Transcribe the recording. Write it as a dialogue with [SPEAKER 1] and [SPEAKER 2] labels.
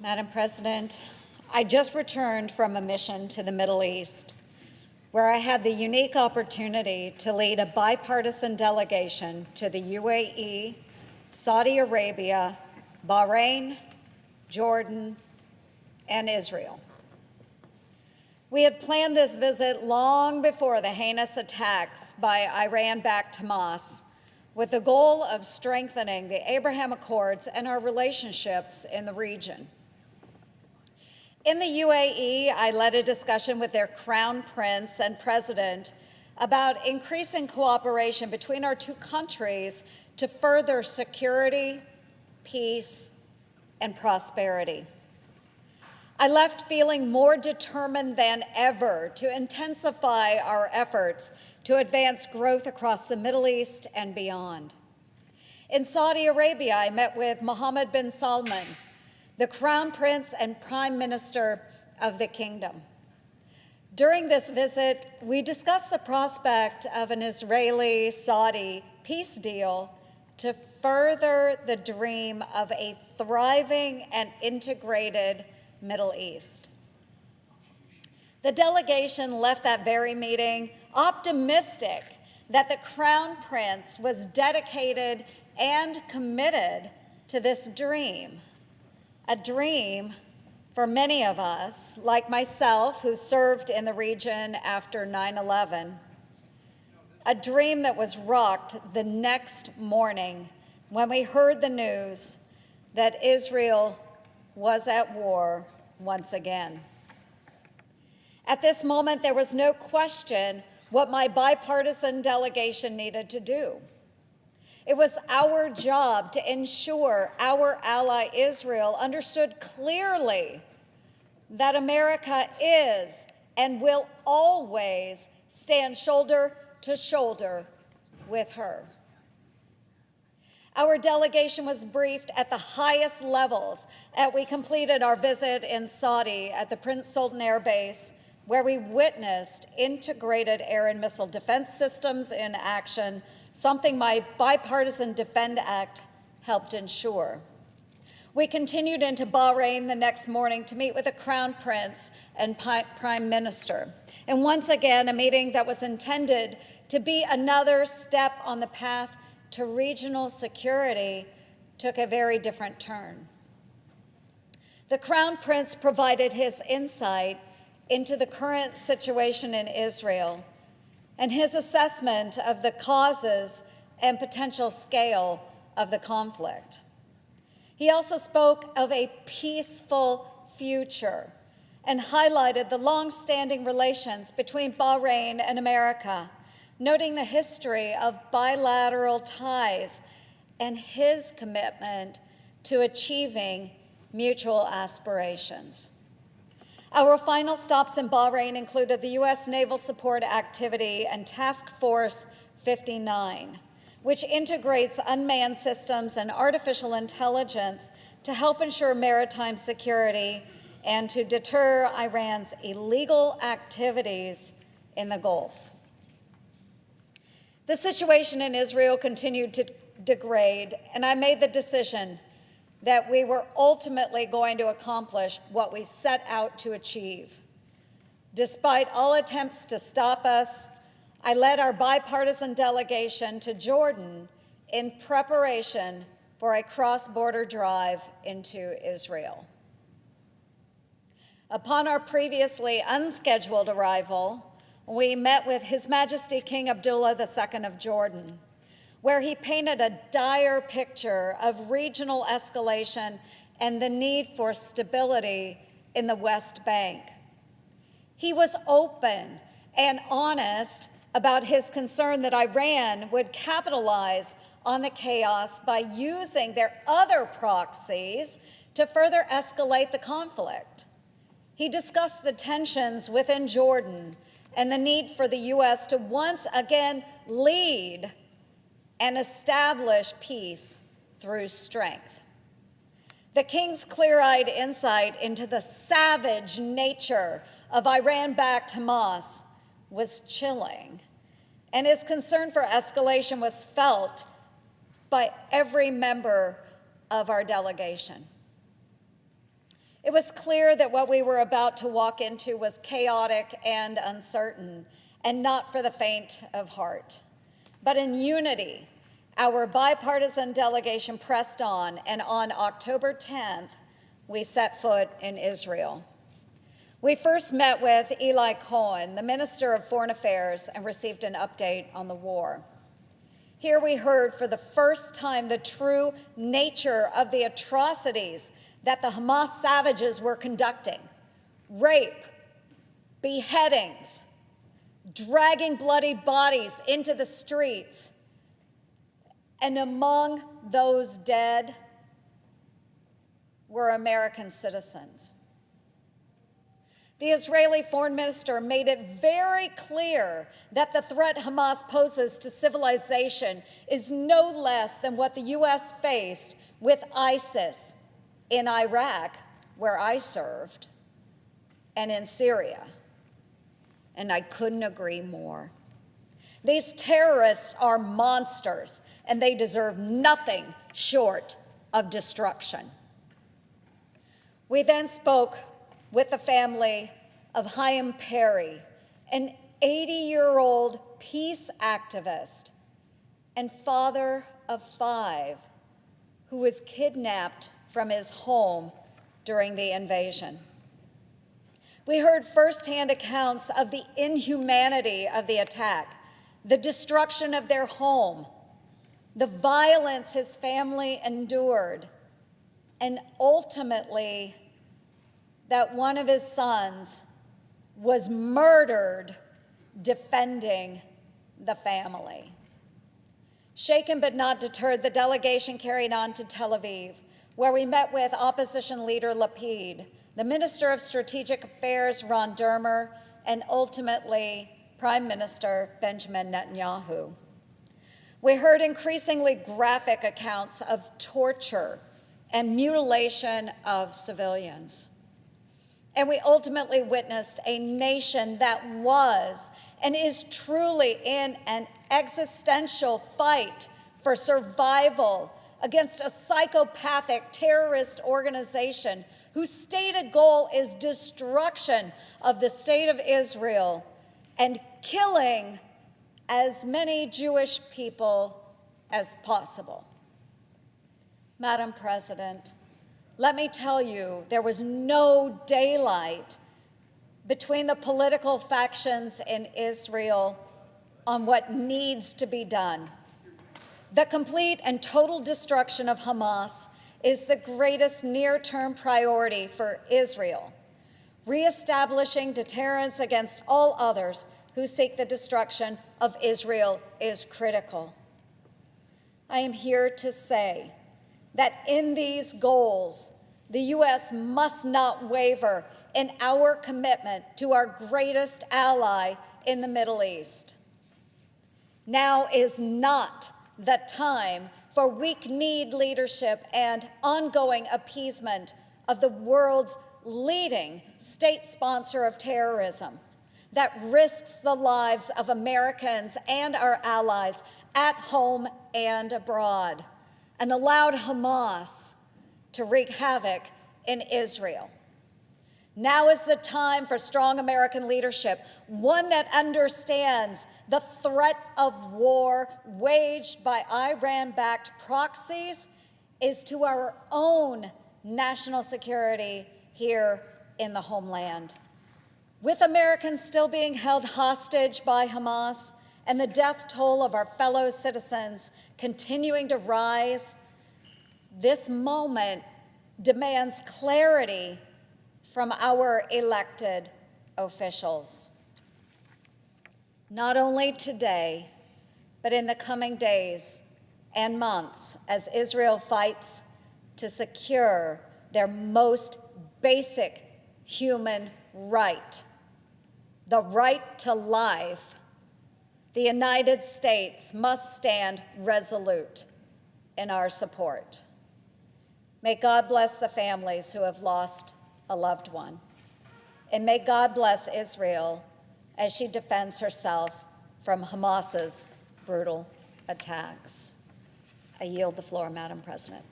[SPEAKER 1] Madam President, I just returned from a mission to the Middle East, where I had the unique opportunity to lead a bipartisan delegation to the UAE, Saudi Arabia, Bahrain, Jordan, and Israel. We had planned this visit long before the heinous attacks by Iran-backed Hamas, with the goal of strengthening the Abraham Accords and our relationships in the region. In the UAE, I led a discussion with their Crown Prince and President about increasing cooperation between our two countries to further security, peace, and prosperity. I left feeling more determined than ever to intensify our efforts to advance growth across the Middle East and beyond. In Saudi Arabia, I met with Mohammed bin Salman, the Crown Prince and Prime Minister of the Kingdom. During this visit, we discussed the prospect of an Israeli-Saudi peace deal to further the dream of a thriving and integrated Middle East. The delegation left that very meeting optimistic that the Crown Prince was dedicated and committed to this dream, a dream for many of us, like myself, who served in the region after 9/11, a dream that was rocked the next morning when we heard the news that Israel was at war once again. At this moment, there was no question what my bipartisan delegation needed to do. It was our job to ensure our ally Israel understood clearly that America is and will always stand shoulder to shoulder with her. Our delegation was briefed at the highest levels as we completed our visit in Saudi at the Prince Sultan Air Base, where we witnessed integrated air and missile defense systems in action, something my Bipartisan Defend Act helped ensure. We continued into Bahrain the next morning to meet with the Crown Prince and Prime Minister. And once again, a meeting that was intended to be another step on the path to regional security took a very different turn. The Crown Prince provided his insight into the current situation in Israel and his assessment of the causes and potential scale of the conflict. He also spoke of a peaceful future and highlighted the long-standing relations between Bahrain and America, noting the history of bilateral ties and his commitment to achieving mutual aspirations. Our final stops in Bahrain included the U.S. Naval Support Activity and Task Force 59, which integrates unmanned systems and artificial intelligence to help ensure maritime security and to deter Iran's illegal activities in the Gulf. The situation in Israel continued to degrade, and I made the decision that we were ultimately going to accomplish what we set out to achieve. Despite all attempts to stop us, I led our bipartisan delegation to Jordan in preparation for a cross-border drive into Israel. Upon our previously unscheduled arrival, we met with His Majesty King Abdullah II of Jordan, where he painted a dire picture of regional escalation and the need for stability in the West Bank. He was open and honest about his concern that Iran would capitalize on the chaos by using their other proxies to further escalate the conflict. He discussed the tensions within Jordan and the need for the U.S. to once again lead and establish peace through strength. The King's clear-eyed insight into the savage nature of Iran-backed Hamas was chilling, and his concern for escalation was felt by every member of our delegation. It was clear that what we were about to walk into was chaotic and uncertain, and not for the faint of heart. But in unity, our bipartisan delegation pressed on, and on October 10th, we set foot in Israel. We first met with Eli Cohen, the Minister of Foreign Affairs, and received an update on the war. Here we heard for the first time the true nature of the atrocities that the Hamas savages were conducting: rape, beheadings, dragging bloody bodies into the streets. And among those dead were American citizens. The Israeli foreign minister made it very clear that the threat Hamas poses to civilization is no less than what the U.S. faced with ISIS in Iraq, where I served, and in Syria. And I couldn't agree more. These terrorists are monsters, and they deserve nothing short of destruction. We then spoke with the family of Chaim Perry, an 80-year-old peace activist and father of 5, who was kidnapped from his home during the invasion. We heard firsthand accounts of the inhumanity of the attack, the destruction of their home, the violence his family endured, and ultimately that one of his sons was murdered defending the family. Shaken but not deterred, the delegation carried on to Tel Aviv, where we met with opposition leader Lapid, the Minister of Strategic Affairs Ron Dermer, and ultimately Prime Minister Benjamin Netanyahu. We heard increasingly graphic accounts of torture and mutilation of civilians. And we ultimately witnessed a nation that was and is truly in an existential fight for survival against a psychopathic terrorist organization whose stated goal is destruction of the state of Israel and killing as many Jewish people as possible. Madam President, let me tell you, there was no daylight between the political factions in Israel on what needs to be done. The complete and total destruction of Hamas is the greatest near-term priority for Israel. Reestablishing deterrence against all others who seek the destruction of Israel is critical. I am here to say that in these goals, the U.S. must not waver in our commitment to our greatest ally in the Middle East. Now is not the time for weak-kneed leadership and ongoing appeasement of the world's leading state sponsor of terrorism that risks the lives of Americans and our allies at home and abroad, and allowed Hamas to wreak havoc in Israel. Now is the time for strong American leadership, one that understands the threat of war waged by Iran-backed proxies is to our own national security here in the homeland. With Americans still being held hostage by Hamas and the death toll of our fellow citizens continuing to rise, this moment demands clarity from our elected officials. Not only today, but in the coming days and months as Israel fights to secure their most basic human right, the right to life, the United States must stand resolute in our support. May God bless the families who have lost a loved one. And may God bless Israel as she defends herself from Hamas's brutal attacks. I yield the floor, Madam President.